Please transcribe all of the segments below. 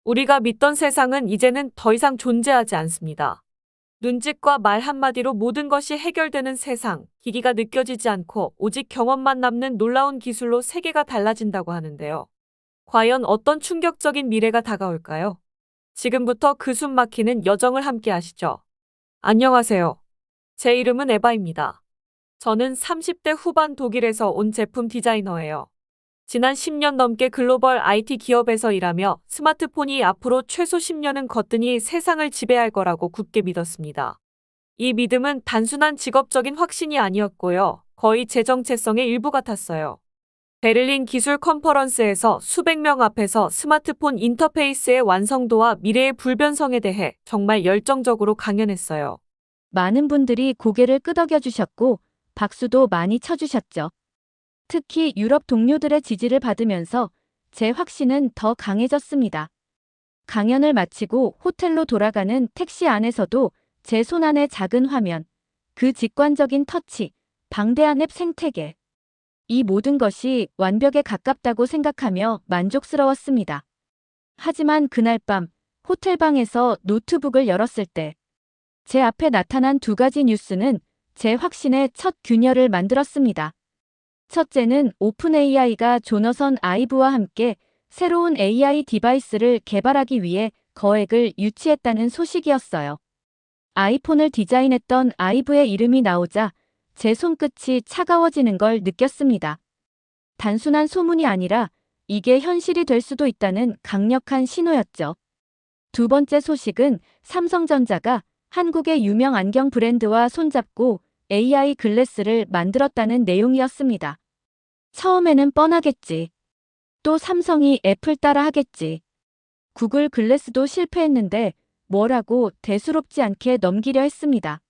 우리가 믿던 세상은 이제는 더 이상 존재하지 않습니다. 눈짓과 말 한마디로 모든 것이 해결되는 세상, 기기가 느껴지지 않고 오직 경험만 남는 놀라운 기술로 세계가 달라진다고 하는데요. 과연 어떤 충격적인 미래가 다가올까요? 지금부터 그 숨 막히는 여정을 함께 하시죠. 안녕하세요. 제 이름은 에바입니다. 저는 30대 후반 독일에서 온 제품 디자이너예요. 지난 10년 넘게 글로벌 IT 기업에서 일하며 스마트폰이 앞으로 최소 10년은 거뜬히 세상을 지배할 거라고 굳게 믿었습니다. 이 믿음은 단순한 직업적인 확신이 아니었고요. 거의 제 정체성의 일부 같았어요. 베를린 기술 컨퍼런스에서 수백 명 앞에서 스마트폰 인터페이스의 완성도와 미래의 불변성에 대해 정말 열정적으로 강연했어요. 많은 분들이 고개를 끄덕여 주셨고 박수도 많이 쳐주셨죠. 특히 유럽 동료들의 지지를 받으면서 제 확신은 더 강해졌습니다. 강연을 마치고 호텔로 돌아가는 택시 안에서도 제 손안의 작은 화면, 그 직관적인 터치, 방대한 앱 생태계. 이 모든 것이 완벽에 가깝다고 생각하며 만족스러웠습니다. 하지만 그날 밤 호텔방에서 노트북을 열었을 때 제 앞에 나타난 두 가지 뉴스는 제 확신의 첫 균열을 만들었습니다. 첫째는 오픈 AI가 조너선 아이브와 함께 새로운 AI 디바이스를 개발하기 위해 거액을 유치했다는 소식이었어요. 아이폰을 디자인했던 아이브의 이름이 나오자 제 손끝이 차가워지는 걸 느꼈습니다. 단순한 소문이 아니라 이게 현실이 될 수도 있다는 강력한 신호였죠. 두 번째 소식은 삼성전자가 한국의 유명 안경 브랜드와 손잡고 AI 글래스를 만들었다는 내용이었습니다. 처음에는 뻔하겠지. 또 삼성이 애플 따라 하겠지. 구글 글래스도 실패했는데 뭐라고 대수롭지 않게 넘기려 했습니다.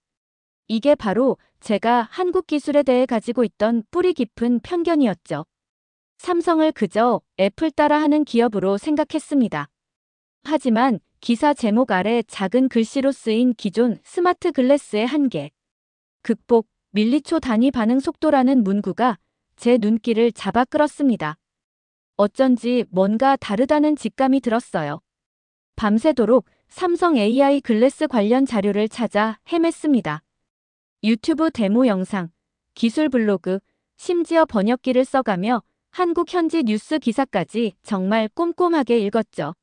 이게 바로 제가 한국 기술에 대해 가지고 있던 뿌리 깊은 편견이었죠. 삼성을 그저 애플 따라 하는 기업으로 생각했습니다. 하지만 기사 제목 아래 작은 글씨로 쓰인 기존 스마트 글래스의 한계. 극복, 밀리초 단위 반응 속도라는 문구가 제 눈길을 잡아 끌었습니다. 어쩐지 뭔가 다르다는 직감이 들었어요. 밤새도록 삼성 AI 글래스 관련 자료를 찾아 헤맸습니다. 유튜브 데모 영상, 기술 블로그, 심지어 번역기를 써가며 한국 현지 뉴스 기사까지 정말 꼼꼼하게 읽었죠.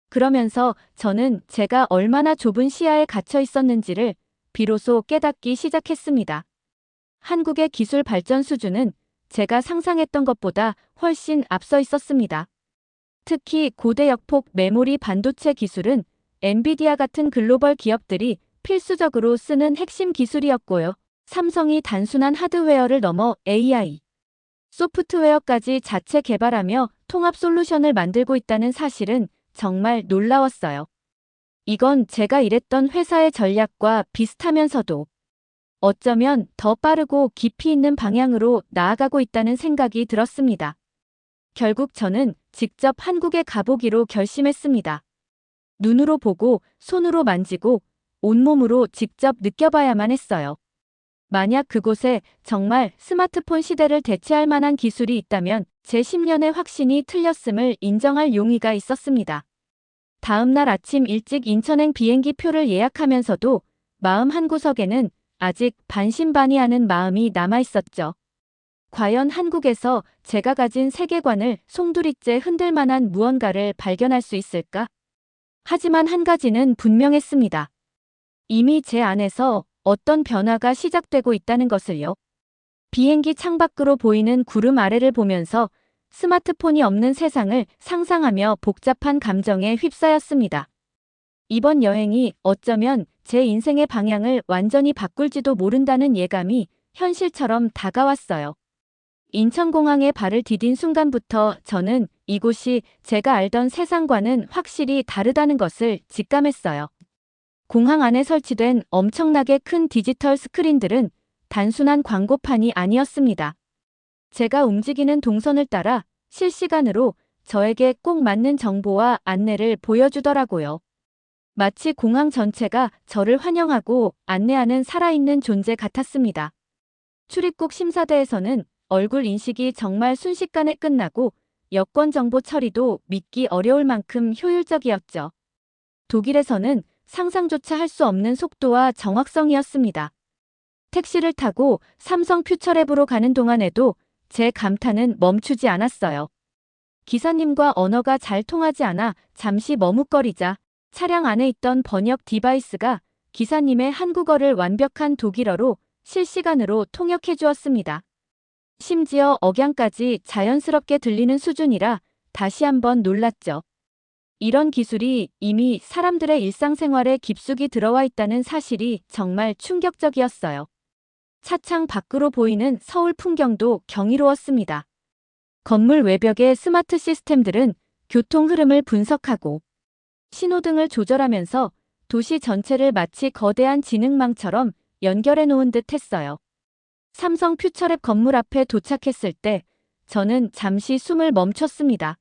그러면서 저는 제가 얼마나 좁은 시야에 갇혀 있었는지를 비로소 깨닫기 시작했습니다. 한국의 기술 발전 수준은 제가 상상했던 것보다 훨씬 앞서 있었습니다. 특히 고대 역폭 메모리 반도체 기술은 엔비디아 같은 글로벌 기업들이 필수적으로 쓰는 핵심 기술이었고요. 삼성이 단순한 하드웨어를 넘어 AI, 소프트웨어까지 자체 개발하며 통합 솔루션을 만들고 있다는 사실은 정말 놀라웠어요. 이건 제가 일했던 회사의 전략과 비슷하면서도 어쩌면 더 빠르고 깊이 있는 방향으로 나아가고 있다는 생각이 들었습니다. 결국 저는 직접 한국에 가보기로 결심했습니다. 눈으로 보고 손으로 만지고 온몸으로 직접 느껴봐야만 했어요. 만약 그곳에 정말 스마트폰 시대를 대체할 만한 기술이 있다면 제 10년의 확신이 틀렸음을 인정할 용의가 있었습니다. 다음 날 아침 일찍 인천행 비행기 표를 예약하면서도 마음 한구석에는 아직 반신반의하는 마음이 남아있었죠. 과연 한국에서 제가 가진 세계관을 송두리째 흔들 만한 무언가를 발견할 수 있을까? 하지만 한 가지는 분명했습니다. 이미 제 안에서 어떤 변화가 시작되고 있다는 것을요. 비행기 창밖으로 보이는 구름 아래를 보면서 스마트폰이 없는 세상을 상상하며 복잡한 감정에 휩싸였습니다. 이번 여행이 어쩌면 제 인생의 방향을 완전히 바꿀지도 모른다는 예감이 현실처럼 다가왔어요. 인천공항에 발을 디딘 순간부터 저는 이곳이 제가 알던 세상과는 확실히 다르다는 것을 직감했어요. 공항 안에 설치된 엄청나게 큰 디지털 스크린들은 단순한 광고판이 아니었습니다. 제가 움직이는 동선을 따라 실시간으로 저에게 꼭 맞는 정보와 안내를 보여주더라고요. 마치 공항 전체가 저를 환영하고 안내하는 살아있는 존재 같았습니다. 출입국 심사대에서는 얼굴 인식이 정말 순식간에 끝나고 여권 정보 처리도 믿기 어려울 만큼 효율적이었죠. 독일에서는 상상조차 할 수 없는 속도와 정확성이었습니다. 택시를 타고 삼성 퓨처랩으로 가는 동안에도 제 감탄은 멈추지 않았어요. 기사님과 언어가 잘 통하지 않아 잠시 머뭇거리자 차량 안에 있던 번역 디바이스가 기사님의 한국어를 완벽한 독일어로 실시간으로 통역해 주었습니다. 심지어 억양까지 자연스럽게 들리는 수준이라 다시 한번 놀랐죠. 이런 기술이 이미 사람들의 일상생활에 깊숙이 들어와 있다는 사실이 정말 충격적이었어요. 차창 밖으로 보이는 서울 풍경도 경이로웠습니다. 건물 외벽의 스마트 시스템들은 교통 흐름을 분석하고 신호등을 조절하면서 도시 전체를 마치 거대한 지능망처럼 연결해 놓은 듯 했어요. 삼성 퓨처랩 건물 앞에 도착했을 때 저는 잠시 숨을 멈췄습니다.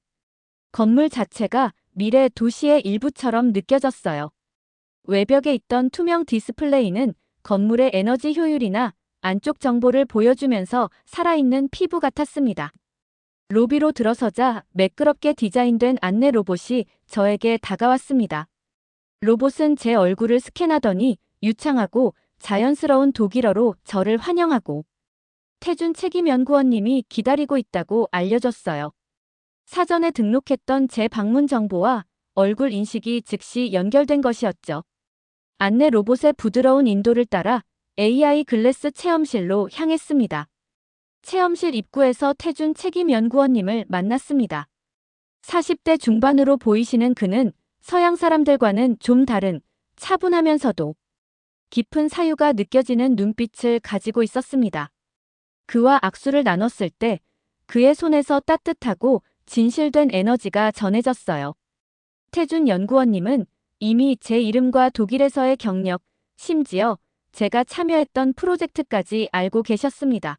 건물 자체가 미래 도시의 일부처럼 느껴졌어요. 외벽에 있던 투명 디스플레이는 건물의 에너지 효율이나 안쪽 정보를 보여주면서 살아있는 피부 같았습니다. 로비로 들어서자 매끄럽게 디자인된 안내 로봇이 저에게 다가왔습니다. 로봇은 제 얼굴을 스캔하더니 유창하고 자연스러운 독일어로 저를 환영하고 태준 책임연구원님이 기다리고 있다고 알려줬어요. 사전에 등록했던 제 방문 정보와 얼굴 인식이 즉시 연결된 것이었죠. 안내 로봇의 부드러운 인도를 따라 AI 글래스 체험실로 향했습니다. 체험실 입구에서 태준 책임연구원님을 만났습니다. 40대 중반으로 보이시는 그는 서양 사람들과는 좀 다른 차분하면서도 깊은 사유가 느껴지는 눈빛을 가지고 있었습니다. 그와 악수를 나눴을 때 그의 손에서 따뜻하고 진실된 에너지가 전해졌어요. 태준 연구원님은 이미 제 이름과 독일에서의 경력, 심지어 제가 참여했던 프로젝트까지 알고 계셨습니다.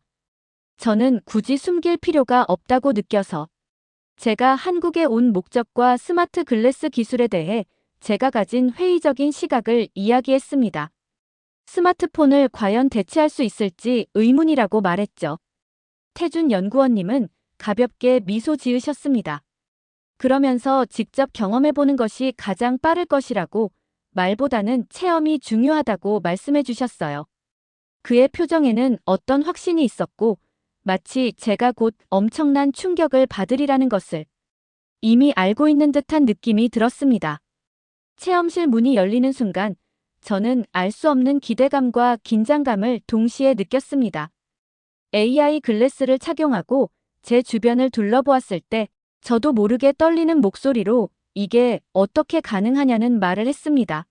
저는 굳이 숨길 필요가 없다고 느껴서 제가 한국에 온 목적과 스마트 글래스 기술에 대해 제가 가진 회의적인 시각을 이야기했습니다. 스마트폰을 과연 대체할 수 있을지 의문이라고 말했죠. 태준 연구원님은 가볍게 미소 지으셨습니다. 그러면서 직접 경험해보는 것이 가장 빠를 것이라고 말보다는 체험이 중요하다고 말씀해 주셨어요. 그의 표정에는 어떤 확신이 있었고 마치 제가 곧 엄청난 충격을 받으리라는 것을 이미 알고 있는 듯한 느낌이 들었습니다. 체험실 문이 열리는 순간 저는 알 수 없는 기대감과 긴장감을 동시에 느꼈습니다. AI 글래스를 착용하고 제 주변을 둘러보았을 때 저도 모르게 떨리는 목소리로 이게 어떻게 가능하냐는 말을 했습니다.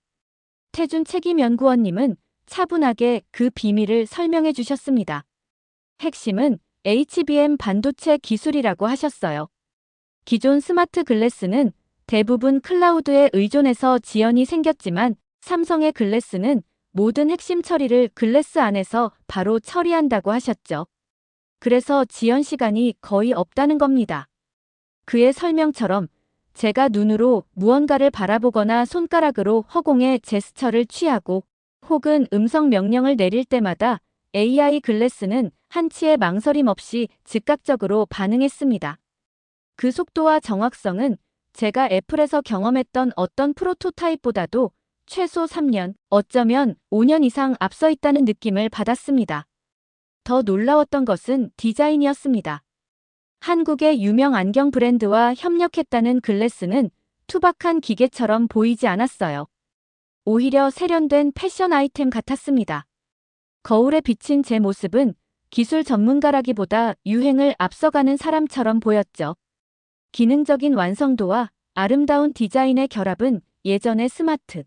태준 책임연구원님은 차분하게 그 비밀을 설명해 주셨습니다. 핵심은 HBM 반도체 기술이라고 하셨어요. 기존 스마트 글래스는 대부분 클라우드에 의존해서 지연이 생겼지만 삼성의 글래스는 모든 핵심 처리를 글래스 안에서 바로 처리한다고 하셨죠. 그래서 지연 시간이 거의 없다는 겁니다. 그의 설명처럼 제가 눈으로 무언가를 바라보거나 손가락으로 허공에 제스처를 취하고 혹은 음성 명령을 내릴 때마다 AI 글래스는 한치의 망설임 없이 즉각적으로 반응했습니다. 그 속도와 정확성은 제가 애플에서 경험했던 어떤 프로토타입보다도 최소 3년, 어쩌면 5년 이상 앞서 있다는 느낌을 받았습니다. 더 놀라웠던 것은 디자인이었습니다. 한국의 유명 안경 브랜드와 협력했다는 글래스는 투박한 기계처럼 보이지 않았어요. 오히려 세련된 패션 아이템 같았습니다. 거울에 비친 제 모습은 기술 전문가라기보다 유행을 앞서가는 사람처럼 보였죠. 기능적인 완성도와 아름다운 디자인의 결합은 예전의 스마트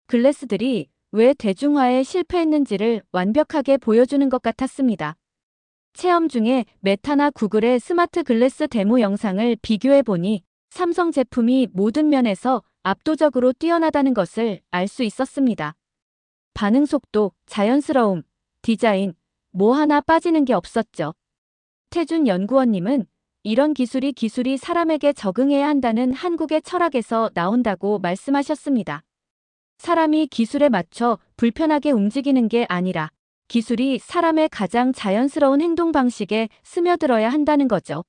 글래스들이 왜 대중화에 실패했는지를 완벽하게 보여주는 것 같았습니다. 체험 중에 메타나 구글의 스마트 글래스 데모 영상을 비교해보니 삼성 제품이 모든 면에서 압도적으로 뛰어나다는 것을 알 수 있었습니다. 반응 속도, 자연스러움, 디자인, 뭐 하나 빠지는 게 없었죠. 태준 연구원님은 이런 기술이 사람에게 적응해야 한다는 한국의 철학에서 나온다고 말씀하셨습니다. 사람이 기술에 맞춰 불편하게 움직이는 게 아니라 기술이 사람의 가장 자연스러운 행동 방식에 스며들어야 한다는 거죠.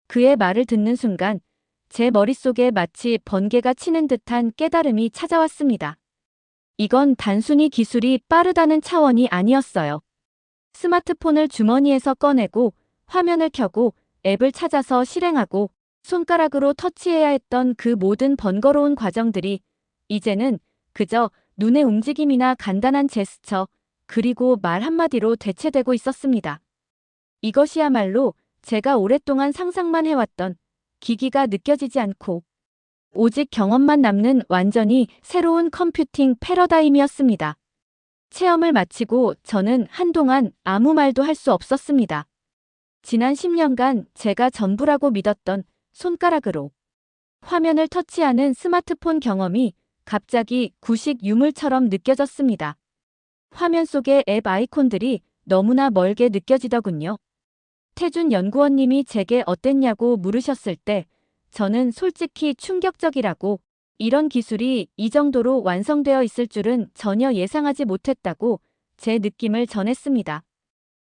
그의 말을 듣는 순간 제 머릿속에 마치 번개가 치는 듯한 깨달음이 찾아왔습니다. 이건 단순히 기술이 빠르다는 차원이 아니었어요. 스마트폰을 주머니에서 꺼내고 화면을 켜고 앱을 찾아서 실행하고 손가락으로 터치해야 했던 그 모든 번거로운 과정들이 이제는 그저 눈의 움직임이나 간단한 제스처, 그리고 말 한마디로 대체되고 있었습니다. 이것이야말로 제가 오랫동안 상상만 해왔던 기기가 느껴지지 않고 오직 경험만 남는 완전히 새로운 컴퓨팅 패러다임이었습니다. 체험을 마치고 저는 한동안 아무 말도 할 수 없었습니다. 지난 10년간 제가 전부라고 믿었던 손가락으로 화면을 터치하는 스마트폰 경험이 갑자기 구식 유물처럼 느껴졌습니다. 화면 속의 앱 아이콘들이 너무나 멀게 느껴지더군요. 태준 연구원님이 제게 어땠냐고 물으셨을 때 저는 솔직히 충격적이라고, 이런 기술이 이 정도로 완성되어 있을 줄은 전혀 예상하지 못했다고 제 느낌을 전했습니다.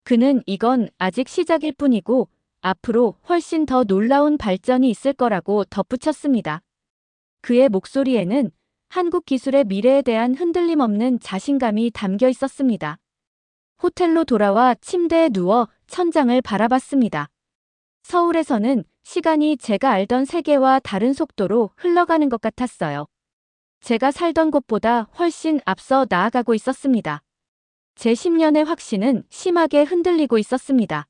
그는 이건 아직 시작일 뿐이고 앞으로 훨씬 더 놀라운 발전이 있을 거라고 덧붙였습니다. 그의 목소리에는 한국 기술의 미래에 대한 흔들림 없는 자신감이 담겨 있었습니다. 호텔로 돌아와 침대에 누워 천장을 바라봤습니다. 서울에서는 시간이 제가 알던 세계와 다른 속도로 흘러가는 것 같았어요. 제가 살던 곳보다 훨씬 앞서 나아가고 있었습니다. 제 10년의 확신은 심하게 흔들리고 있었습니다.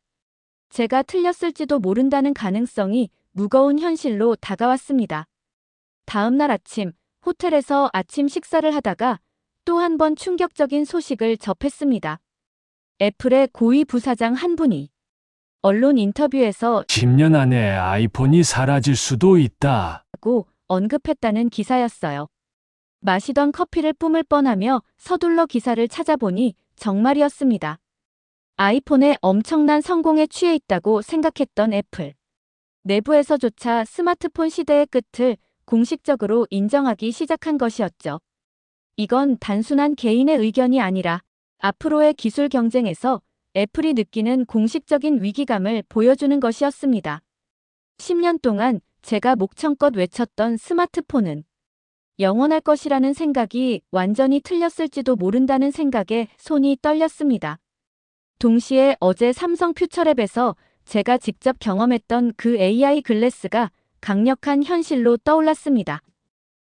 제가 틀렸을지도 모른다는 가능성이 무거운 현실로 다가왔습니다. 다음 날 아침, 호텔에서 아침 식사를 하다가 또 한 번 충격적인 소식을 접했습니다. 애플의 고위 부사장 한 분이 언론 인터뷰에서 10년 안에 아이폰이 사라질 수도 있다. 고 언급했다는 기사였어요. 마시던 커피를 뿜을 뻔하며 서둘러 기사를 찾아보니 정말이었습니다. 아이폰의 엄청난 성공에 취해 있다고 생각했던 애플. 내부에서조차 스마트폰 시대의 끝을 공식적으로 인정하기 시작한 것이었죠. 이건 단순한 개인의 의견이 아니라 앞으로의 기술 경쟁에서 애플이 느끼는 공식적인 위기감을 보여주는 것이었습니다. 10년 동안 제가 목청껏 외쳤던 스마트폰은 영원할 것이라는 생각이 완전히 틀렸을지도 모른다는 생각에 손이 떨렸습니다. 동시에 어제 삼성 퓨처랩에서 제가 직접 경험했던 그 AI 글래스가 강력한 현실로 떠올랐습니다.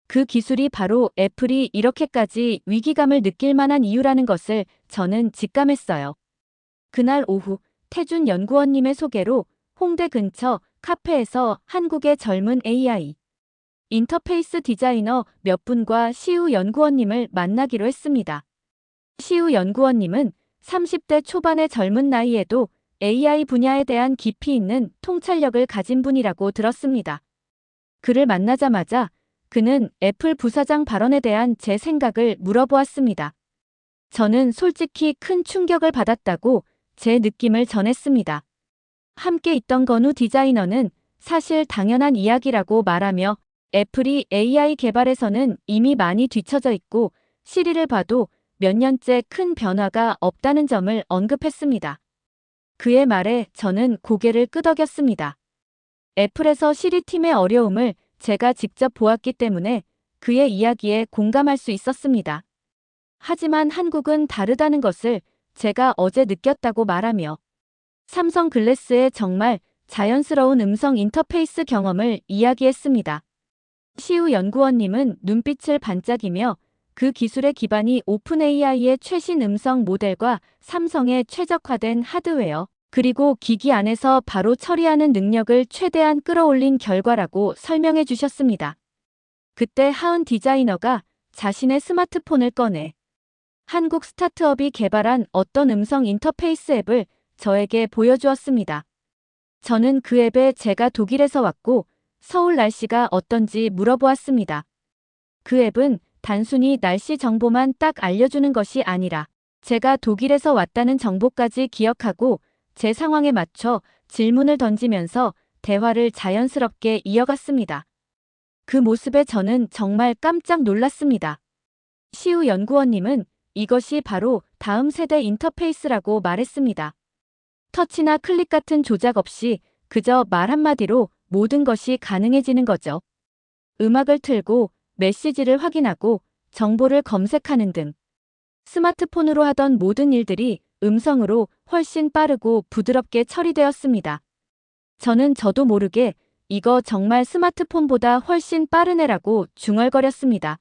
그 기술이 바로 애플이 이렇게까지 위기감을 느낄 만한 이유라는 것을 저는 직감했어요. 그날 오후 태준 연구원님의 소개로 홍대 근처 카페에서 한국의 젊은 AI 인터페이스 디자이너 몇 분과 시우 연구원님을 만나기로 했습니다. 시우 연구원님은 30대 초반의 젊은 나이에도 AI 분야에 대한 깊이 있는 통찰력을 가진 분이라고 들었습니다. 그를 만나자마자 그는 애플 부사장 발언에 대한 제 생각을 물어보았습니다. 저는 솔직히 큰 충격을 받았다고 제 느낌을 전했습니다. 함께 있던 건우 디자이너는 사실 당연한 이야기라고 말하며 애플이 AI 개발에서는 이미 많이 뒤처져 있고 시리를 봐도 몇 년째 큰 변화가 없다는 점을 언급했습니다. 그의 말에 저는 고개를 끄덕였습니다. 애플에서 시리 팀의 어려움을 제가 직접 보았기 때문에 그의 이야기에 공감할 수 있었습니다. 하지만 한국은 다르다는 것을 제가 어제 느꼈다고 말하며 삼성 글래스의 정말 자연스러운 음성 인터페이스 경험을 이야기했습니다. 시우 연구원님은 눈빛을 반짝이며 그 기술의 기반이 오픈 AI의 최신 음성 모델과 삼성의 최적화된 하드웨어, 그리고 기기 안에서 바로 처리하는 능력을 최대한 끌어올린 결과라고 설명해 주셨습니다. 그때 하은 디자이너가 자신의 스마트폰을 꺼내 한국 스타트업이 개발한 어떤 음성 인터페이스 앱을 저에게 보여주었습니다. 저는 그 앱에 제가 독일에서 왔고 서울 날씨가 어떤지 물어보았습니다. 그 앱은 단순히 날씨 정보만 딱 알려주는 것이 아니라 제가 독일에서 왔다는 정보까지 기억하고 제 상황에 맞춰 질문을 던지면서 대화를 자연스럽게 이어갔습니다. 그 모습에 저는 정말 깜짝 놀랐습니다. 시우 연구원님은 이것이 바로 다음 세대 인터페이스라고 말했습니다. 터치나 클릭 같은 조작 없이 그저 말 한마디로 모든 것이 가능해지는 거죠. 음악을 틀고 메시지를 확인하고 정보를 검색하는 등 스마트폰으로 하던 모든 일들이 음성으로 훨씬 빠르고 부드럽게 처리되었습니다. 저도 모르게 이거 정말 스마트폰보다 훨씬 빠르네라고 중얼거렸습니다.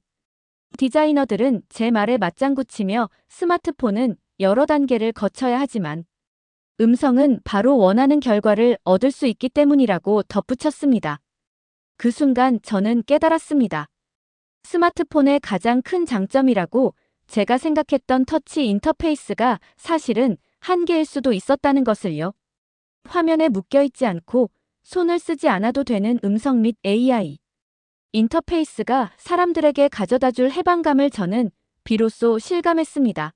디자이너들은 제 말에 맞장구 치며 스마트폰은 여러 단계를 거쳐야 하지만 음성은 바로 원하는 결과를 얻을 수 있기 때문이라고 덧붙였습니다. 그 순간 저는 깨달았습니다. 스마트폰의 가장 큰 장점이라고 제가 생각했던 터치 인터페이스가 사실은 한계일 수도 있었다는 것을요. 화면에 묶여있지 않고 손을 쓰지 않아도 되는 음성 및 AI 인터페이스가 사람들에게 가져다줄 해방감을 저는 비로소 실감했습니다.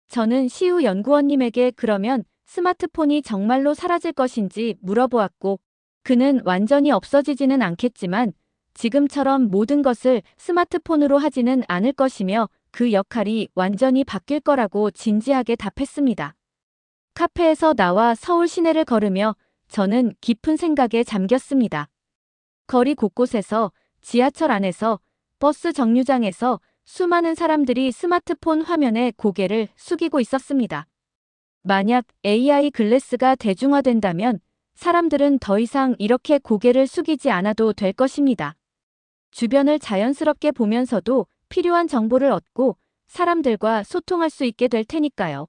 저는 시우 연구원님에게 그러면 스마트폰이 정말로 사라질 것인지 물어보았고, 그는 완전히 없어지지는 않겠지만 지금처럼 모든 것을 스마트폰으로 하지는 않을 것이며 그 역할이 완전히 바뀔 거라고 진지하게 답했습니다. 카페에서 나와 서울 시내를 걸으며 저는 깊은 생각에 잠겼습니다. 거리 곳곳에서, 지하철 안에서, 버스 정류장에서 수많은 사람들이 스마트폰 화면에 고개를 숙이고 있었습니다. 만약 AI 글래스가 대중화된다면 사람들은 더 이상 이렇게 고개를 숙이지 않아도 될 것입니다. 주변을 자연스럽게 보면서도 필요한 정보를 얻고 사람들과 소통할 수 있게 될 테니까요.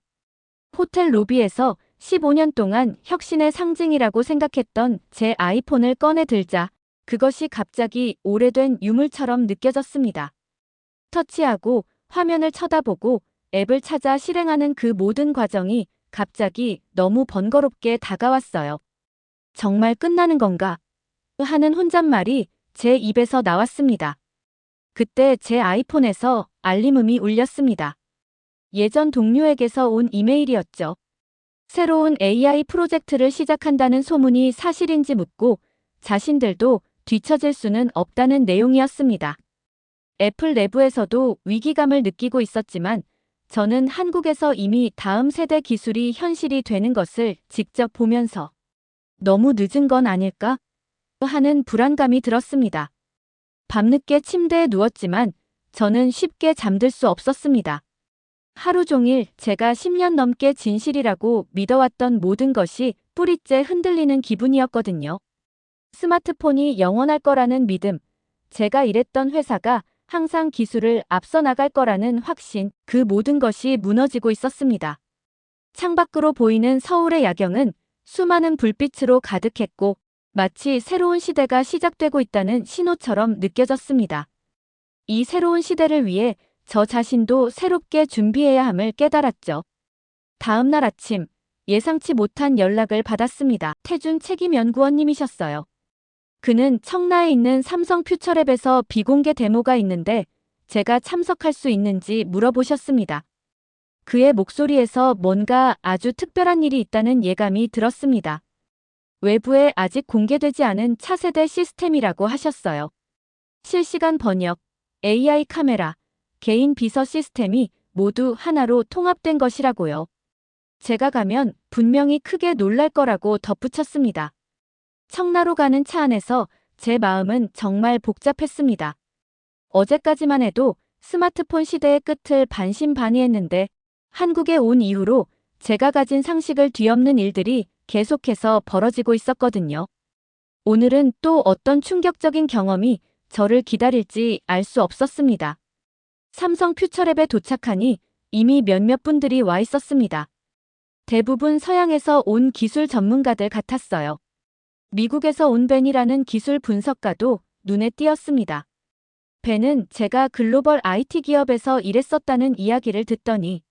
호텔 로비에서 15년 동안 혁신의 상징이라고 생각했던 제 아이폰을 꺼내 들자 그것이 갑자기 오래된 유물처럼 느껴졌습니다. 터치하고 화면을 쳐다보고 앱을 찾아 실행하는 그 모든 과정이 갑자기 너무 번거롭게 다가왔어요. 정말 끝나는 건가? 하는 혼잣말이 제 입에서 나왔습니다. 그때 제 아이폰에서 알림음이 울렸습니다. 예전 동료에게서 온 이메일이었죠. 새로운 AI 프로젝트를 시작한다는 소문이 사실인지 묻고 자신들도 뒤처질 수는 없다는 내용이었습니다. 애플 내부에서도 위기감을 느끼고 있었지만 저는 한국에서 이미 다음 세대 기술이 현실이 되는 것을 직접 보면서 너무 늦은 건 아닐까? 하는 불안감이 들었습니다. 밤늦게 침대에 누웠지만 저는 쉽게 잠들 수 없었습니다. 하루 종일 제가 10년 넘게 진실이라고 믿어왔던 모든 것이 뿌리째 흔들리는 기분이었거든요. 스마트폰이 영원할 거라는 믿음, 제가 일했던 회사가 항상 기술을 앞서 나갈 거라는 확신, 그 모든 것이 무너지고 있었습니다. 창밖으로 보이는 서울의 야경은 수많은 불빛으로 가득했고 마치 새로운 시대가 시작되고 있다는 신호처럼 느껴졌습니다. 이 새로운 시대를 위해 저 자신도 새롭게 준비해야 함을 깨달았죠. 다음 날 아침 예상치 못한 연락을 받았습니다. 태준 책임연구원님이셨어요. 그는 청라에 있는 삼성 퓨처랩에서 비공개 데모가 있는데 제가 참석할 수 있는지 물어보셨습니다. 그의 목소리에서 뭔가 아주 특별한 일이 있다는 예감이 들었습니다. 외부에 아직 공개되지 않은 차세대 시스템이라고 하셨어요. 실시간 번역, AI 카메라, 개인 비서 시스템이 모두 하나로 통합된 것이라고요. 제가 가면 분명히 크게 놀랄 거라고 덧붙였습니다. 청라로 가는 차 안에서 제 마음은 정말 복잡했습니다. 어제까지만 해도 스마트폰 시대의 끝을 반신반의했는데 한국에 온 이후로 제가 가진 상식을 뒤엎는 일들이 계속해서 벌어지고 있었거든요. 오늘은 또 어떤 충격적인 경험이 저를 기다릴지 알 수 없었습니다. 삼성 퓨처랩에 도착하니 이미 몇몇 분들이 와 있었습니다. 대부분 서양에서 온 기술 전문가들 같았어요. 미국에서 온 벤이라는 기술 분석가도 눈에 띄었습니다. 벤은 제가 글로벌 IT 기업에서 일했었다는 이야기를 듣더니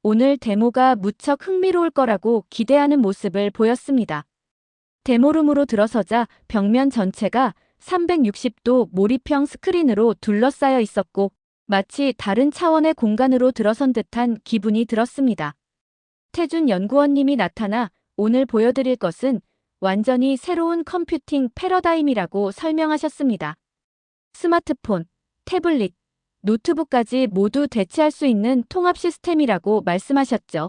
오늘 데모가 무척 흥미로울 거라고 기대하는 모습을 보였습니다. 데모룸으로 들어서자 벽면 전체가 360도 몰입형 스크린으로 둘러싸여 있었고 마치 다른 차원의 공간으로 들어선 듯한 기분이 들었습니다. 태준 연구원님이 나타나 오늘 보여드릴 것은 완전히 새로운 컴퓨팅 패러다임이라고 설명하셨습니다. 스마트폰, 태블릿, 노트북까지 모두 대체할 수 있는 통합 시스템이라고 말씀하셨죠.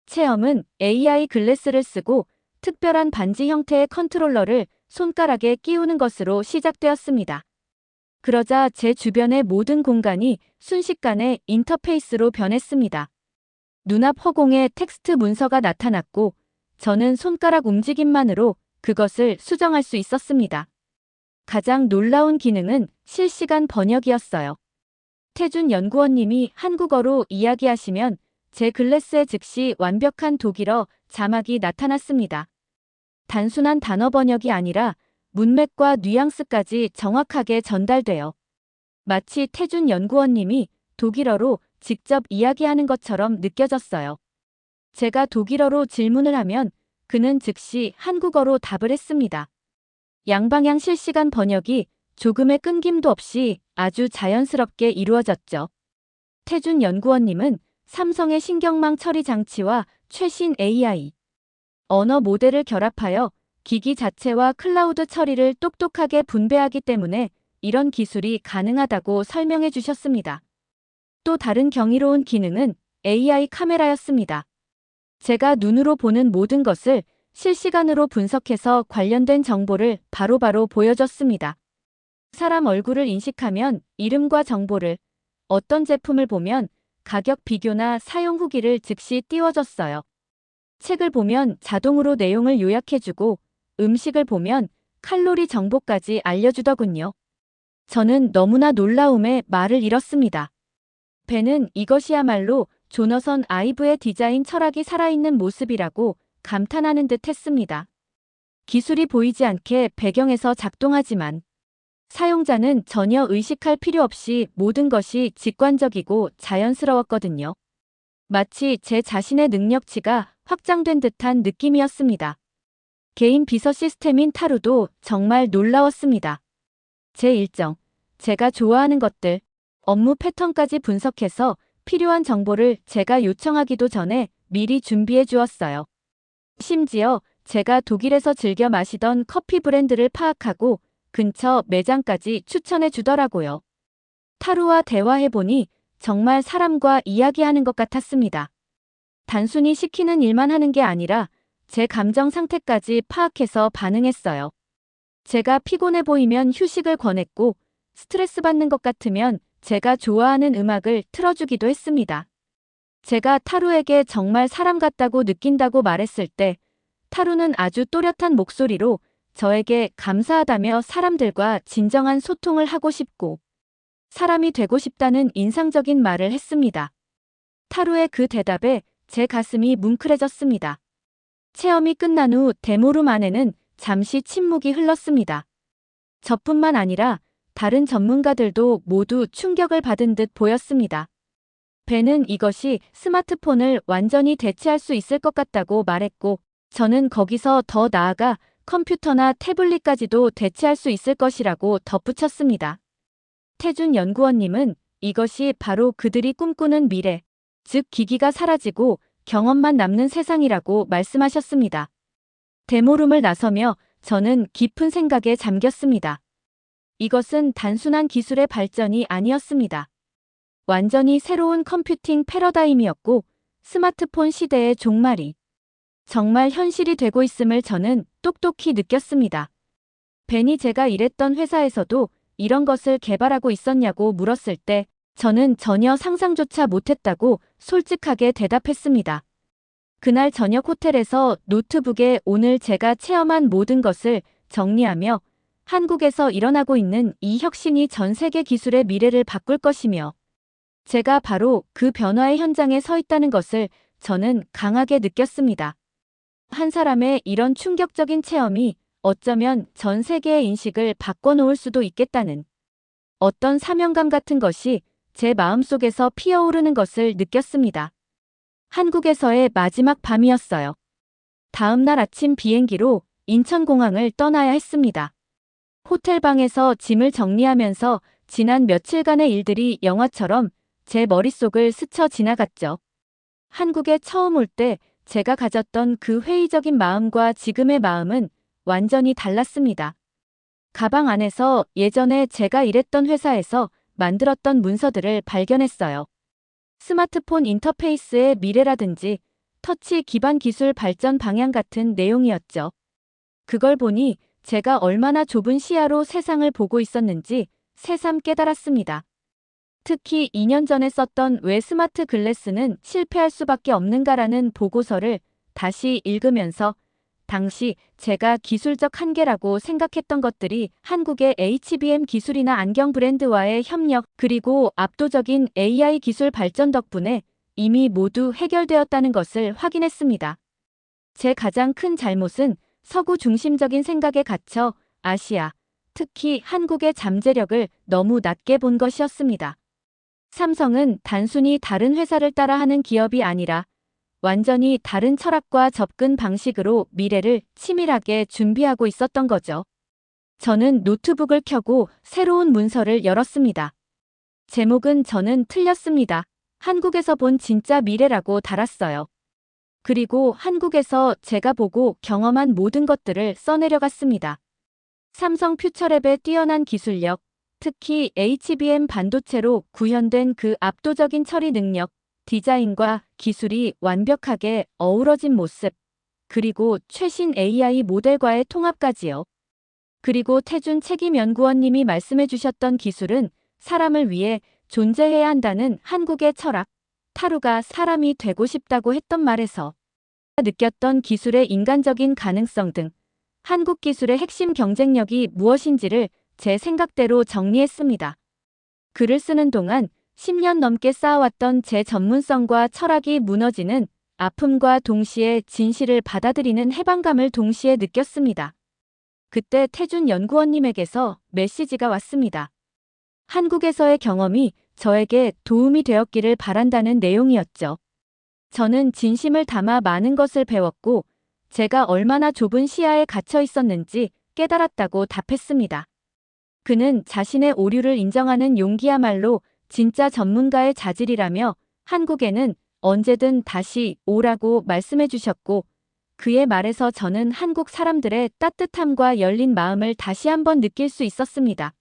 체험은 AI 글래스를 쓰고 특별한 반지 형태의 컨트롤러를 손가락에 끼우는 것으로 시작되었습니다. 그러자 제 주변의 모든 공간이 순식간에 인터페이스로 변했습니다. 눈앞 허공에 텍스트 문서가 나타났고 저는 손가락 움직임만으로 그것을 수정할 수 있었습니다. 가장 놀라운 기능은 실시간 번역이었어요. 태준 연구원님이 한국어로 이야기하시면 제 글래스에 즉시 완벽한 독일어 자막이 나타났습니다. 단순한 단어 번역이 아니라 문맥과 뉘앙스까지 정확하게 전달되어 마치 태준 연구원님이 독일어로 직접 이야기하는 것처럼 느껴졌어요. 제가 독일어로 질문을 하면 그는 즉시 한국어로 답을 했습니다. 양방향 실시간 번역이 조금의 끊김도 없이 아주 자연스럽게 이루어졌죠. 태준 연구원님은 삼성의 신경망 처리 장치와 최신 AI, 언어 모델을 결합하여 기기 자체와 클라우드 처리를 똑똑하게 분배하기 때문에 이런 기술이 가능하다고 설명해 주셨습니다. 또 다른 경이로운 기능은 AI 카메라였습니다. 제가 눈으로 보는 모든 것을 실시간으로 분석해서 관련된 정보를 바로바로 보여줬습니다. 사람 얼굴을 인식하면 이름과 정보를, 어떤 제품을 보면 가격 비교나 사용 후기를 즉시 띄워줬어요. 책을 보면 자동으로 내용을 요약해주고 음식을 보면 칼로리 정보까지 알려주더군요. 저는 너무나 놀라움에 말을 잃었습니다. 배는 이것이야말로 조너선 아이브의 디자인 철학이 살아있는 모습이라고 감탄하는 듯 했습니다. 기술이 보이지 않게 배경에서 작동하지만 사용자는 전혀 의식할 필요 없이 모든 것이 직관적이고 자연스러웠거든요. 마치 제 자신의 능력치가 확장된 듯한 느낌이었습니다. 개인 비서 시스템인 타루도 정말 놀라웠습니다. 제 일정, 제가 좋아하는 것들, 업무 패턴까지 분석해서 필요한 정보를 제가 요청하기도 전에 미리 준비해 주었어요. 심지어 제가 독일에서 즐겨 마시던 커피 브랜드를 파악하고 근처 매장까지 추천해 주더라고요. 타루와 대화해보니 정말 사람과 이야기하는 것 같았습니다. 단순히 시키는 일만 하는 게 아니라 제 감정 상태까지 파악해서 반응했어요. 제가 피곤해 보이면 휴식을 권했고 스트레스 받는 것 같으면 제가 좋아하는 음악을 틀어주기도 했습니다. 제가 타루에게 정말 사람 같다고 느낀다고 말했을 때 타루는 아주 또렷한 목소리로 저에게 감사하다며 사람들과 진정한 소통을 하고 싶고 사람이 되고 싶다는 인상적인 말을 했습니다. 타루의 그 대답에 제 가슴이 뭉클해졌습니다. 체험이 끝난 후 데모룸 안에는 잠시 침묵이 흘렀습니다. 저뿐만 아니라 다른 전문가들도 모두 충격을 받은 듯 보였습니다. 벤은 이것이 스마트폰을 완전히 대체할 수 있을 것 같다고 말했고 저는 거기서 더 나아가 컴퓨터나 태블릿까지도 대체할 수 있을 것이라고 덧붙였습니다. 태준 연구원님은 이것이 바로 그들이 꿈꾸는 미래, 즉 기기가 사라지고 경험만 남는 세상이라고 말씀하셨습니다. 데모룸을 나서며 저는 깊은 생각에 잠겼습니다. 이것은 단순한 기술의 발전이 아니었습니다. 완전히 새로운 컴퓨팅 패러다임이었고 스마트폰 시대의 종말이 정말 현실이 되고 있음을 저는 똑똑히 느꼈습니다. 벤이 제가 일했던 회사에서도 이런 것을 개발하고 있었냐고 물었을 때 저는 전혀 상상조차 못했다고 솔직하게 대답했습니다. 그날 저녁 호텔에서 노트북에 오늘 제가 체험한 모든 것을 정리하며 한국에서 일어나고 있는 이 혁신이 전 세계 기술의 미래를 바꿀 것이며 제가 바로 그 변화의 현장에 서 있다는 것을 저는 강하게 느꼈습니다. 한 사람의 이런 충격적인 체험이 어쩌면 전 세계의 인식을 바꿔놓을 수도 있겠다는 어떤 사명감 같은 것이 제 마음속에서 피어오르는 것을 느꼈습니다. 한국에서의 마지막 밤이었어요. 다음 날 아침 비행기로 인천공항을 떠나야 했습니다. 호텔방에서 짐을 정리하면서 지난 며칠간의 일들이 영화처럼 제 머릿속을 스쳐 지나갔죠. 한국에 처음 올 때 제가 가졌던 그 회의적인 마음과 지금의 마음은 완전히 달랐습니다. 가방 안에서 예전에 제가 일했던 회사에서 만들었던 문서들을 발견했어요. 스마트폰 인터페이스의 미래라든지 터치 기반 기술 발전 방향 같은 내용이었죠. 그걸 보니 제가 얼마나 좁은 시야로 세상을 보고 있었는지 새삼 깨달았습니다. 특히 2년 전에 썼던 왜 스마트 글래스는 실패할 수밖에 없는가라는 보고서를 다시 읽으면서 당시 제가 기술적 한계라고 생각했던 것들이 한국의 HBM 기술이나 안경 브랜드와의 협력 그리고 압도적인 AI 기술 발전 덕분에 이미 모두 해결되었다는 것을 확인했습니다. 제 가장 큰 잘못은 서구 중심적인 생각에 갇혀 아시아, 특히 한국의 잠재력을 너무 낮게 본 것이었습니다. 삼성은 단순히 다른 회사를 따라하는 기업이 아니라 완전히 다른 철학과 접근 방식으로 미래를 치밀하게 준비하고 있었던 거죠. 저는 노트북을 켜고 새로운 문서를 열었습니다. 제목은 저는 틀렸습니다. 한국에서 본 진짜 미래라고 달았어요. 그리고 한국에서 제가 보고 경험한 모든 것들을 써내려갔습니다. 삼성 퓨처랩의 뛰어난 기술력, 특히 HBM 반도체로 구현된 그 압도적인 처리 능력, 디자인과 기술이 완벽하게 어우러진 모습, 그리고 최신 AI 모델과의 통합까지요. 그리고 태준 책임연구원님이 말씀해 주셨던 기술은 사람을 위해 존재해야 한다는 한국의 철학, 타루가 사람이 되고 싶다고 했던 말에서 느꼈던 기술의 인간적인 가능성 등 한국 기술의 핵심 경쟁력이 무엇인지를 제 생각대로 정리했습니다. 글을 쓰는 동안 10년 넘게 쌓아왔던 제 전문성과 철학이 무너지는 아픔과 동시에 진실을 받아들이는 해방감을 동시에 느꼈습니다. 그때 태준 연구원님에게서 메시지가 왔습니다. 한국에서의 경험이 저에게 도움이 되었기를 바란다는 내용이었죠. 저는 진심을 담아 많은 것을 배웠고 제가 얼마나 좁은 시야에 갇혀 있었는지 깨달았다고 답했습니다. 그는 자신의 오류를 인정하는 용기야말로 진짜 전문가의 자질이라며 한국에는 언제든 다시 오라고 말씀해 주셨고 그의 말에서 저는 한국 사람들의 따뜻함과 열린 마음을 다시 한번 느낄 수 있었습니다.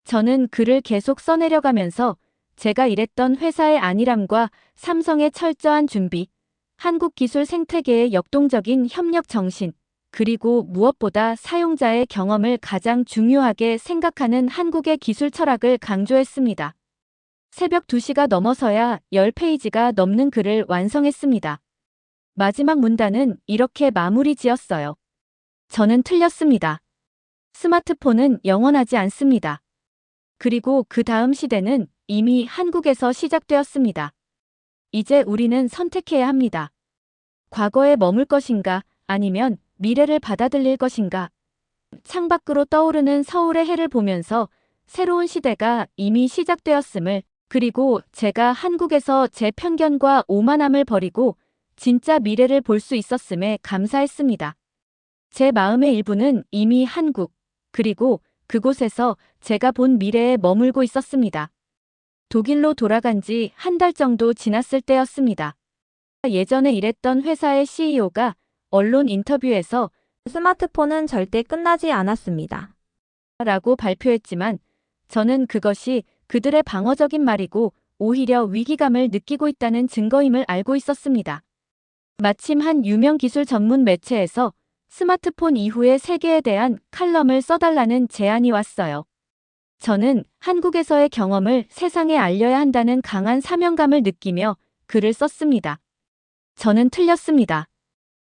저는 글을 계속 써내려가면서 제가 일했던 회사의 안일함과 삼성의 철저한 준비, 한국 기술 생태계의 역동적인 협력 정신, 그리고 무엇보다 사용자의 경험을 가장 중요하게 생각하는 한국의 기술 철학을 강조했습니다. 새벽 2시가 넘어서야 10페이지가 넘는 글을 완성했습니다. 마지막 문단은 이렇게 마무리 지었어요. 저는 틀렸습니다. 스마트폰은 영원하지 않습니다. 그리고 그 다음 시대는 이미 한국에서 시작되었습니다. 이제 우리는 선택해야 합니다. 과거에 머물 것인가 아니면 미래를 받아들일 것인가. 창밖으로 떠오르는 서울의 해를 보면서 새로운 시대가 이미 시작되었음을 그리고 제가 한국에서 제 편견과 오만함을 버리고 진짜 미래를 볼 수 있었음에 감사했습니다. 제 마음의 일부는 이미 한국 그리고 그곳에서 제가 본 미래에 머물고 있었습니다. 독일로 돌아간 지 한 달 정도 지났을 때였습니다. 예전에 일했던 회사의 CEO가 언론 인터뷰에서 스마트폰은 절대 끝나지 않았습니다. 라고 발표했지만 저는 그것이 그들의 방어적인 말이고 오히려 위기감을 느끼고 있다는 증거임을 알고 있었습니다. 마침 한 유명 기술 전문 매체에서 스마트폰 이후의 세계에 대한 칼럼을 써달라는 제안이 왔어요. 저는 한국에서의 경험을 세상에 알려야 한다는 강한 사명감을 느끼며 글을 썼습니다. 저는 틀렸습니다.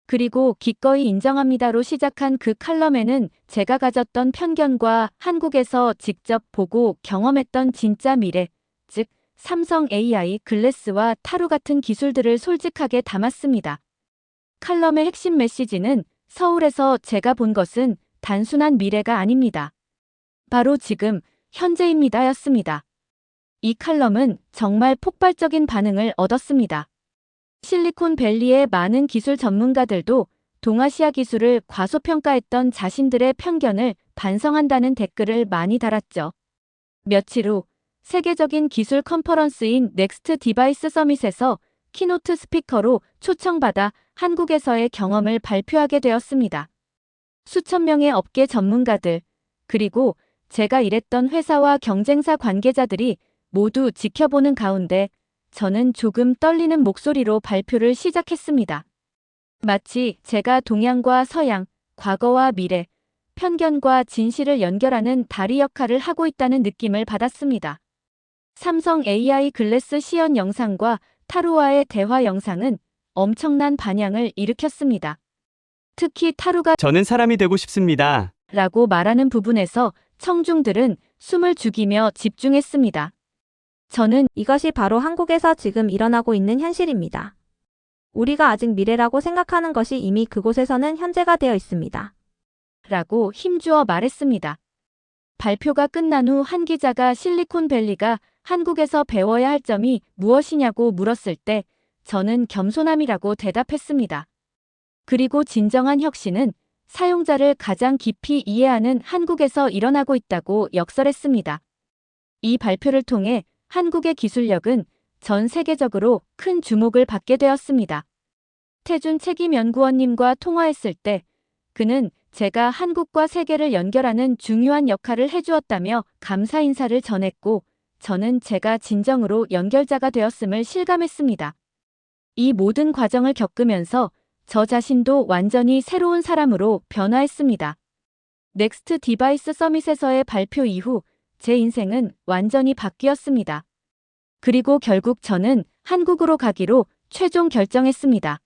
그리고 기꺼이 인정합니다로 시작한 그 칼럼에는 제가 가졌던 편견과 한국에서 직접 보고 경험했던 진짜 미래, 즉 삼성 AI 글래스와 타루 같은 기술들을 솔직하게 담았습니다. 칼럼의 핵심 메시지는 서울에서 제가 본 것은 단순한 미래가 아닙니다. 바로 지금, 현재입니다였습니다. 이 칼럼은 정말 폭발적인 반응을 얻었습니다. 실리콘밸리의 많은 기술 전문가들도 동아시아 기술을 과소평가했던 자신들의 편견을 반성한다는 댓글을 많이 달았죠. 며칠 후 세계적인 기술 컨퍼런스인 넥스트 디바이스 서밋에서 키노트 스피커로 초청받아 한국에서의 경험을 발표하게 되었습니다. 수천 명의 업계 전문가들, 그리고 제가 일했던 회사와 경쟁사 관계자들이 모두 지켜보는 가운데 저는 조금 떨리는 목소리로 발표를 시작했습니다. 마치 제가 동양과 서양, 과거와 미래, 편견과 진실을 연결하는 다리 역할을 하고 있다는 느낌을 받았습니다. 삼성 AI 글래스 시연 영상과 타루와의 대화 영상은 엄청난 반향을 일으켰습니다. 특히 타루가 저는 사람이 되고 싶습니다. 라고 말하는 부분에서 청중들은 숨을 죽이며 집중했습니다. 저는 이것이 바로 한국에서 지금 일어나고 있는 현실입니다. 우리가 아직 미래라고 생각하는 것이 이미 그곳에서는 현재가 되어 있습니다. 라고 힘주어 말했습니다. 발표가 끝난 후 한 기자가 실리콘밸리가 한국에서 배워야 할 점이 무엇이냐고 물었을 때 저는 겸손함이라고 대답했습니다. 그리고 진정한 혁신은 사용자를 가장 깊이 이해하는 한국에서 일어나고 있다고 역설했습니다. 이 발표를 통해 한국의 기술력은 전 세계적으로 큰 주목을 받게 되었습니다. 태준 책임연구원님과 통화했을 때 그는 제가 한국과 세계를 연결하는 중요한 역할을 해주었다며 감사 인사를 전했고 저는 제가 진정으로 연결자가 되었음을 실감했습니다. 이 모든 과정을 겪으면서 저 자신도 완전히 새로운 사람으로 변화했습니다. 넥스트 디바이스 서밋에서의 발표 이후 제 인생은 완전히 바뀌었습니다. 그리고 결국 저는 한국으로 가기로 최종 결정했습니다.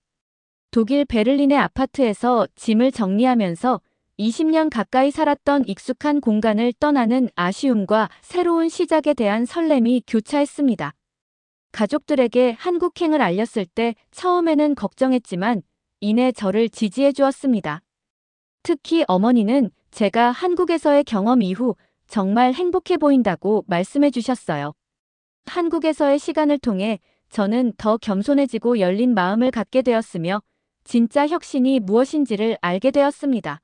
독일 베를린의 아파트에서 짐을 정리하면서 20년 가까이 살았던 익숙한 공간을 떠나는 아쉬움과 새로운 시작에 대한 설렘이 교차했습니다. 가족들에게 한국행을 알렸을 때 처음에는 걱정했지만 이내 저를 지지해 주었습니다. 특히 어머니는 제가 한국에서의 경험 이후 정말 행복해 보인다고 말씀해 주셨어요. 한국에서의 시간을 통해 저는 더 겸손해지고 열린 마음을 갖게 되었으며 진짜 혁신이 무엇인지를 알게 되었습니다.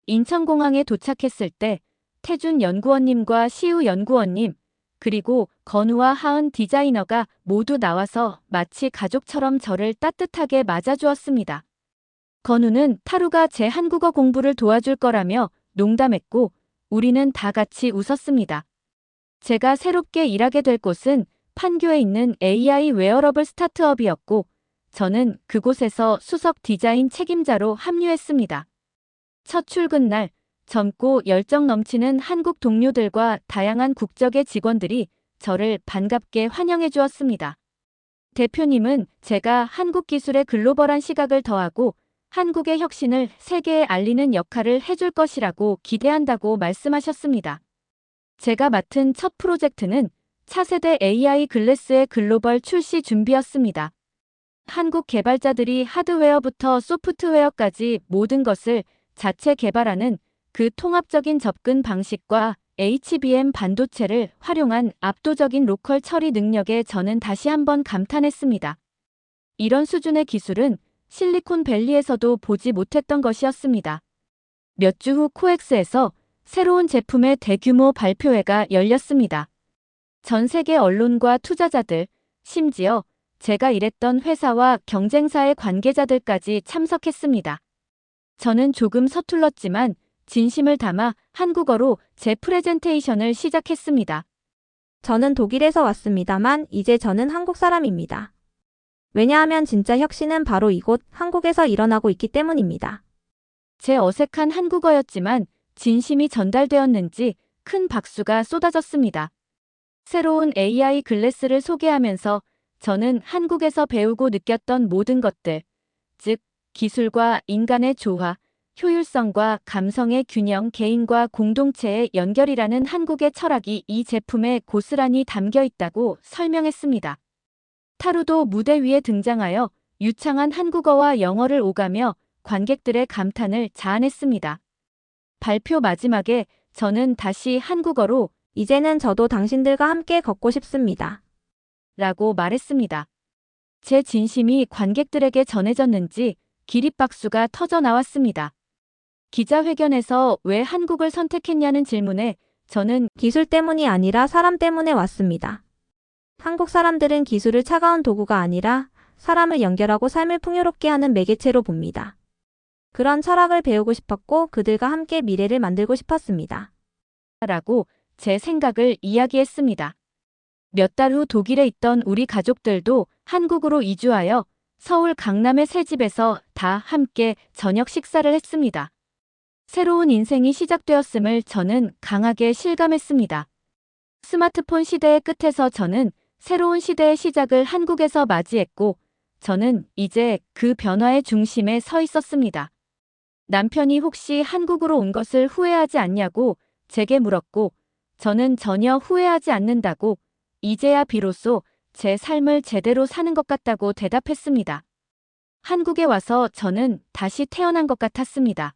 인천공항에 도착했을 때 태준 연구원님과 시우 연구원님, 그리고 건우와 하은 디자이너가 모두 나와서 마치 가족처럼 저를 따뜻하게 맞아주었습니다. 건우는 타루가 제 한국어 공부를 도와줄 거라며 농담했고 우리는 다 같이 웃었습니다. 제가 새롭게 일하게 될 곳은 판교에 있는 AI 웨어러블 스타트업이었고 저는 그곳에서 수석 디자인 책임자로 합류했습니다. 첫 출근 날 젊고 열정 넘치는 한국 동료들과 다양한 국적의 직원들이 저를 반갑게 환영해 주었습니다. 대표님은 제가 한국 기술의 글로벌한 시각을 더하고 한국의 혁신을 세계에 알리는 역할을 해줄 것이라고 기대한다고 말씀하셨습니다. 제가 맡은 첫 프로젝트는 차세대 AI 글래스의 글로벌 출시 준비였습니다. 한국 개발자들이 하드웨어부터 소프트웨어까지 모든 것을 자체 개발하는 그 통합적인 접근 방식과 HBM 반도체를 활용한 압도적인 로컬 처리 능력에 저는 다시 한번 감탄했습니다. 이런 수준의 기술은 실리콘밸리에서도 보지 못했던 것이었습니다. 몇 주 후 코엑스에서 새로운 제품의 대규모 발표회가 열렸습니다. 전 세계 언론과 투자자들, 심지어 제가 일했던 회사와 경쟁사의 관계자들까지 참석했습니다. 저는 조금 서툴렀지만 진심을 담아 한국어로 제 프레젠테이션을 시작했습니다. 저는 독일에서 왔습니다만 이제 저는 한국 사람입니다. 왜냐하면 진짜 혁신은 바로 이곳 한국에서 일어나고 있기 때문입니다. 제 어색한 한국어였지만 진심이 전달되었는지 큰 박수가 쏟아졌습니다. 새로운 AI 글래스를 소개하면서 저는 한국에서 배우고 느꼈던 모든 것들, 즉 기술과 인간의 조화, 효율성과 감성의 균형, 개인과 공동체의 연결이라는 한국의 철학이 이 제품에 고스란히 담겨 있다고 설명했습니다. 타루도 무대 위에 등장하여 유창한 한국어와 영어를 오가며 관객들의 감탄을 자아냈습니다. 발표 마지막에 저는 다시 한국어로 이제는 저도 당신들과 함께 걷고 싶습니다. 라고 말했습니다. 제 진심이 관객들에게 전해졌는지 기립박수가 터져 나왔습니다. 기자회견에서 왜 한국을 선택했냐는 질문에 저는 기술 때문이 아니라 사람 때문에 왔습니다. 한국 사람들은 기술을 차가운 도구가 아니라 사람을 연결하고 삶을 풍요롭게 하는 매개체로 봅니다. 그런 철학을 배우고 싶었고 그들과 함께 미래를 만들고 싶었습니다. 라고 제 생각을 이야기했습니다. 몇 달 후 독일에 있던 우리 가족들도 한국으로 이주하여 서울 강남의 새 집에서 다 함께 저녁 식사를 했습니다. 새로운 인생이 시작되었음을 저는 강하게 실감했습니다. 스마트폰 시대의 끝에서 저는 새로운 시대의 시작을 한국에서 맞이했고, 저는 이제 그 변화의 중심에 서 있었습니다. 남편이 혹시 한국으로 온 것을 후회하지 않냐고 제게 물었고, 저는 전혀 후회하지 않는다고, 이제야 비로소 제 삶을 제대로 사는 것 같다고 대답했습니다. 한국에 와서 저는 다시 태어난 것 같았습니다.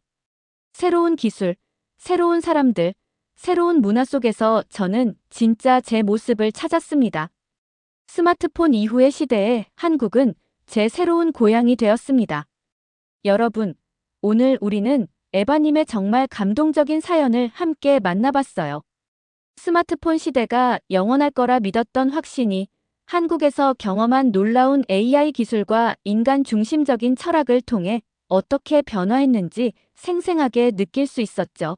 새로운 기술, 새로운 사람들, 새로운 문화 속에서 저는 진짜 제 모습을 찾았습니다. 스마트폰 이후의 시대에 한국은 제 새로운 고향이 되었습니다. 여러분, 오늘 우리는 에바님의 정말 감동적인 사연을 함께 만나봤어요. 스마트폰 시대가 영원할 거라 믿었던 확신이 한국에서 경험한 놀라운 AI 기술과 인간 중심적인 철학을 통해 어떻게 변화했는지 생생하게 느낄 수 있었죠.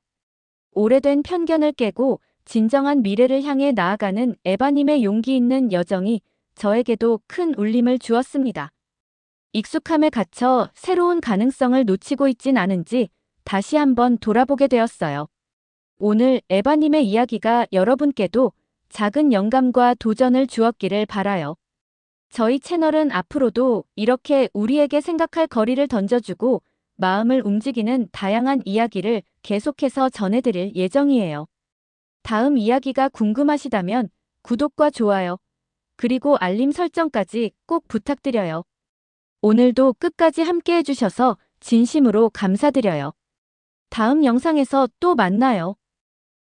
오래된 편견을 깨고 진정한 미래를 향해 나아가는 에바님의 용기 있는 여정이 저에게도 큰 울림을 주었습니다. 익숙함에 갇혀 새로운 가능성을 놓치고 있진 않은지 다시 한번 돌아보게 되었어요. 오늘 에바님의 이야기가 여러분께도 작은 영감과 도전을 주었기를 바라요. 저희 채널은 앞으로도 이렇게 우리에게 생각할 거리를 던져주고 마음을 움직이는 다양한 이야기를 계속해서 전해드릴 예정이에요. 다음 이야기가 궁금하시다면 구독과 좋아요, 그리고 알림 설정까지 꼭 부탁드려요. 오늘도 끝까지 함께 해주셔서 진심으로 감사드려요. 다음 영상에서 또 만나요.